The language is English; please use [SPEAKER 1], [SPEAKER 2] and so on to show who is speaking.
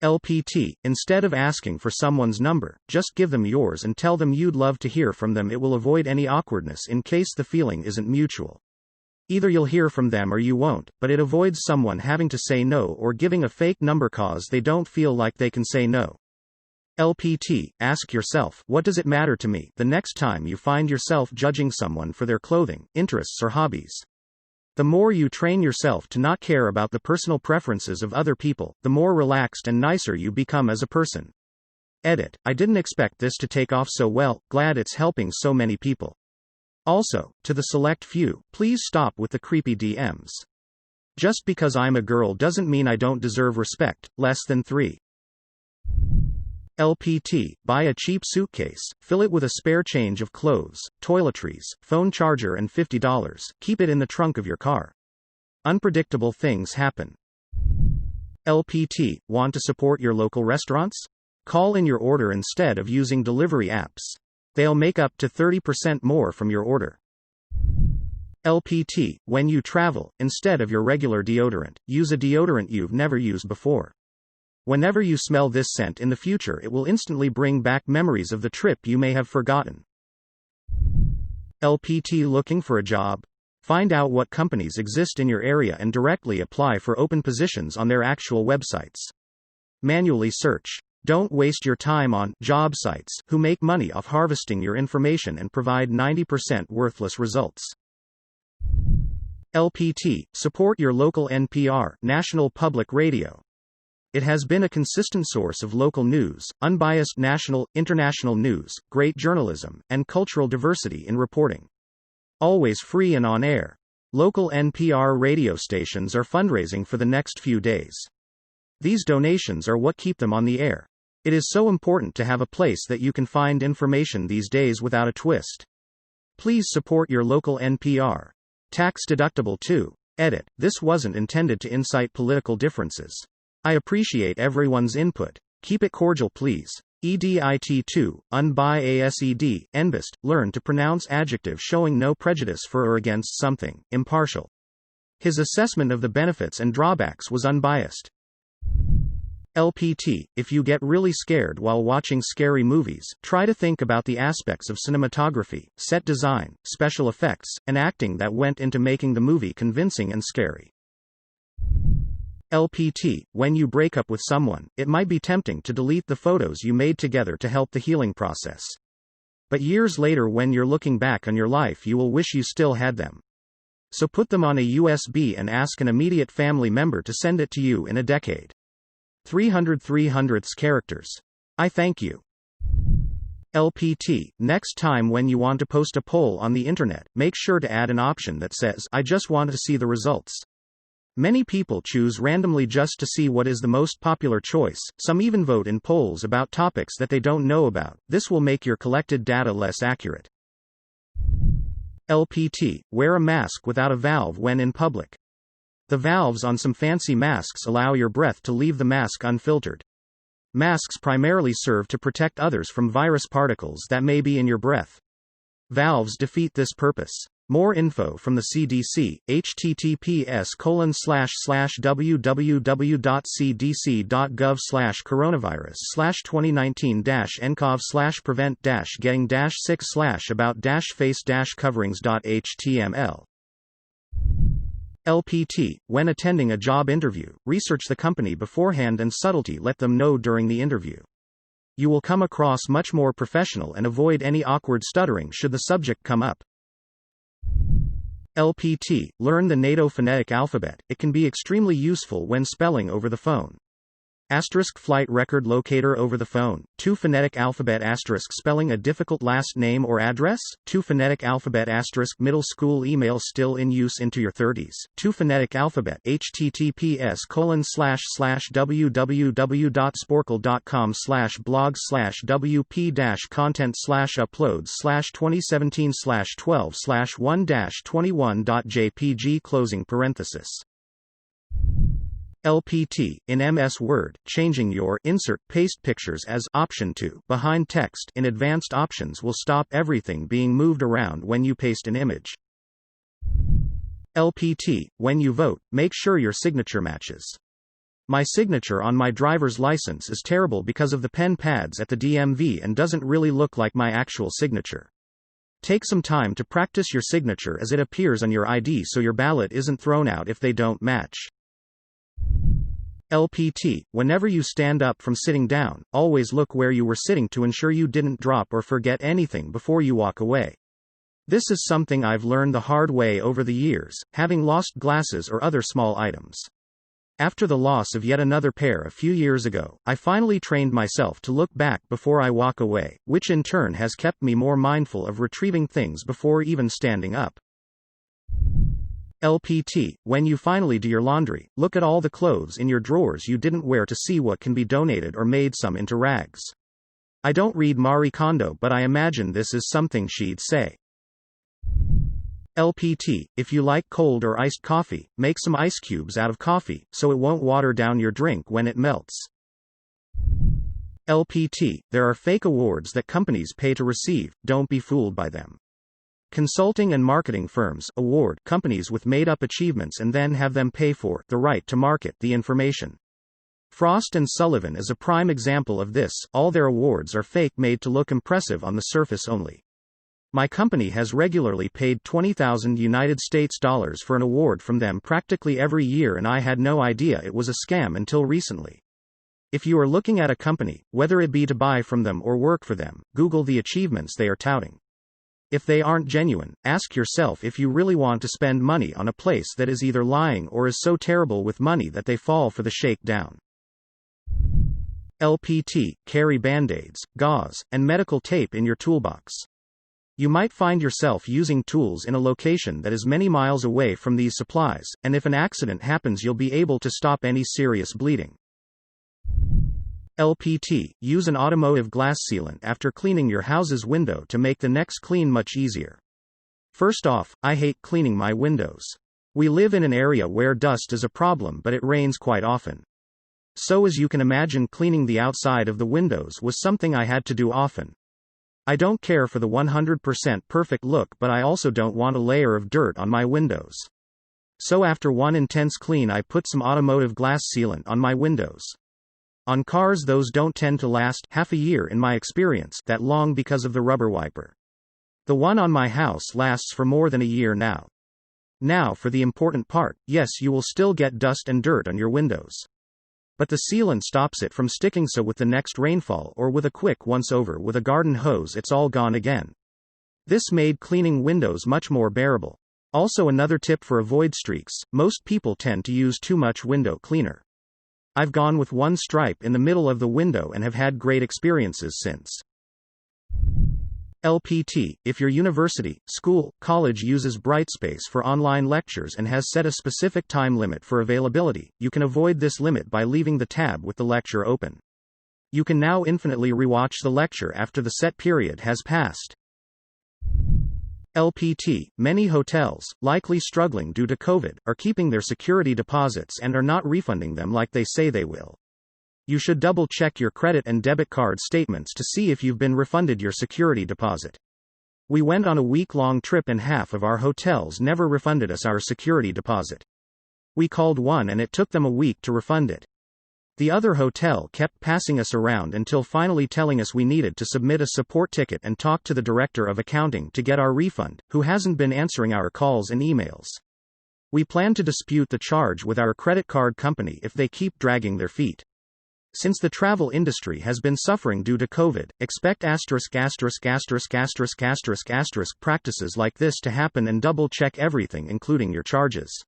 [SPEAKER 1] LPT, instead of asking for someone's number, just give them yours and tell them you'd love to hear from them. It will avoid any awkwardness in case the feeling isn't mutual. Either you'll hear from them or you won't, but it avoids someone having to say no or giving a fake number cause they don't feel like they can say no. LPT, ask yourself, what does it matter to me, the next time you find yourself judging someone for their clothing, interests or hobbies. The more you train yourself to not care about the personal preferences of other people, the more relaxed and nicer you become as a person. Edit. I didn't expect this to take off so well, glad it's helping so many people. Also, to the select few, please stop with the creepy DMs. Just because I'm a girl doesn't mean I don't deserve respect. Less than 3. LPT, buy a cheap suitcase, fill it with a spare change of clothes, toiletries, phone charger and $50. Keep it in the trunk of your car. Unpredictable things happen. LPT, want to support your local restaurants? Call in your order instead of using delivery apps. They'll make up to 30% more from your order. LPT, when you travel, instead of your regular deodorant, use a deodorant you've never used before. Whenever you smell this scent in the future, it will instantly bring back memories of the trip you may have forgotten. LPT, looking for a job? Find out what companies exist in your area and directly apply for open positions on their actual websites. Manually search. Don't waste your time on job sites who make money off harvesting your information and provide 90% worthless results. LPT, support your local NPR, National Public Radio. It has been a consistent source of local news, unbiased national, international news, great journalism, and cultural diversity in reporting. Always free and on air. Local NPR radio stations are fundraising for the next few days. These donations are what keep them on the air. It is so important to have a place that you can find information these days without a twist. Please support your local NPR. Tax deductible too. Edit. This wasn't intended to incite political differences. I appreciate everyone's input. Keep it cordial please. EDIT2, unbiased, NBIST, learn to pronounce adjective showing no prejudice for or against something, impartial. His assessment of the benefits and drawbacks was unbiased. LPT, if you get really scared while watching scary movies, try to think about the aspects of cinematography, set design, special effects, and acting that went into making the movie convincing and scary. LPT, when you break up with someone, it might be tempting to delete the photos you made together to help the healing process. But years later, when you're looking back on your life, you will wish you still had them. So put them on a USB and ask an immediate family member to send it to you in a decade. 300 characters. I thank you. LPT, next time when you want to post a poll on the internet, make sure to add an option that says, I just want to see the results. Many people choose randomly just to see what is the most popular choice. Some even vote in polls about topics that they don't know about. This will make your collected data less accurate. LPT, wear a mask without a valve when in public. The valves on some fancy masks allow your breath to leave the mask unfiltered. Masks primarily serve to protect others from virus particles that may be in your breath. Valves defeat this purpose. More info from the CDC, https://www.cdc.gov/coronavirus/2019-ncov/prevent-getting-face-coverings.html. LPT, when attending a job interview, research the company beforehand and subtlety let them know during the interview. You will come across much more professional and avoid any awkward stuttering should the subject come up. LPT, learn the NATO phonetic alphabet. It can be extremely useful when spelling over the phone. Asterisk flight record locator over the phone. 2 phonetic alphabet asterisk spelling a difficult last name or address. 2 phonetic alphabet asterisk middle school email still in use into your 30s. 2 phonetic alphabet https://www.sporkle.com/wp-content/uploads/2017/12/1-21.jpg closing parenthesis. LPT, in MS Word, changing your insert paste pictures as option to behind text in advanced options will stop everything being moved around when you paste an image. LPT, when you vote, make sure your signature matches. My signature on my driver's license is terrible because of the pen pads at the DMV and doesn't really look like my actual signature. Take some time to practice your signature as it appears on your ID so your ballot isn't thrown out if they don't match. LPT. Whenever you stand up from sitting down, always look where you were sitting to ensure you didn't drop or forget anything before you walk away. This is something I've learned the hard way over the years, having lost glasses or other small items. After the loss of yet another pair a few years ago, I finally trained myself to look back before I walk away, which in turn has kept me more mindful of retrieving things before even standing up. LPT. When you finally do your laundry, look at all the clothes in your drawers you didn't wear to see what can be donated or made some into rags. I don't read Marie Kondo, but I imagine this is something she'd say. LPT. If you like cold or iced coffee, make some ice cubes out of coffee, so it won't water down your drink when it melts. LPT. There are fake awards that companies pay to receive, don't be fooled by them. Consulting and marketing firms award companies with made-up achievements and then have them pay for the right to market the information. Frost & Sullivan is a prime example of this. All their awards are fake, made to look impressive on the surface only. My company has regularly paid $20,000 for an award from them practically every year, and I had no idea it was a scam until recently. If you are looking at a company, whether it be to buy from them or work for them, Google the achievements they are touting. If they aren't genuine, ask yourself if you really want to spend money on a place that is either lying or is so terrible with money that they fall for the shakedown. LPT. Carry band-aids, gauze, and medical tape in your toolbox. You might find yourself using tools in a location that is many miles away from these supplies, and if an accident happens, you'll be able to stop any serious bleeding. LPT. Use an automotive glass sealant after cleaning your house's window to make the next clean much easier. First off, I hate cleaning my windows. We live in an area where dust is a problem, but it rains quite often. So as you can imagine, cleaning the outside of the windows was something I had to do often. I don't care for the 100% perfect look, but I also don't want a layer of dirt on my windows. So after one intense clean, I put some automotive glass sealant on my windows. On cars, those don't tend to last half a year in my experience that long because of the rubber wiper. The one on my house lasts for more than a year now. Now for the important part. Yes, you will still get dust and dirt on your windows. But the sealant stops it from sticking, so with the next rainfall or with a quick once over with a garden hose, it's all gone again. This made cleaning windows much more bearable. Also, another tip for avoid streaks: most people tend to use too much window cleaner. I've gone with one stripe in the middle of the window and have had great experiences since. LPT. If your university, school, college uses Brightspace for online lectures and has set a specific time limit for availability, you can avoid this limit by leaving the tab with the lecture open. You can now infinitely rewatch the lecture after the set period has passed. LPT. Many hotels, likely struggling due to COVID, are keeping their security deposits and are not refunding them like they say they will. You should double-check your credit and debit card statements to see if you've been refunded your security deposit. We went on a week-long trip and half of our hotels never refunded us our security deposit. We called one and it took them a week to refund it. The other hotel kept passing us around until finally telling us we needed to submit a support ticket and talk to the director of accounting to get our refund, who hasn't been answering our calls and emails. We plan to dispute the charge with our credit card company if they keep dragging their feet. Since the travel industry has been suffering due to COVID, expect practices like this to happen, and double-check everything including your charges.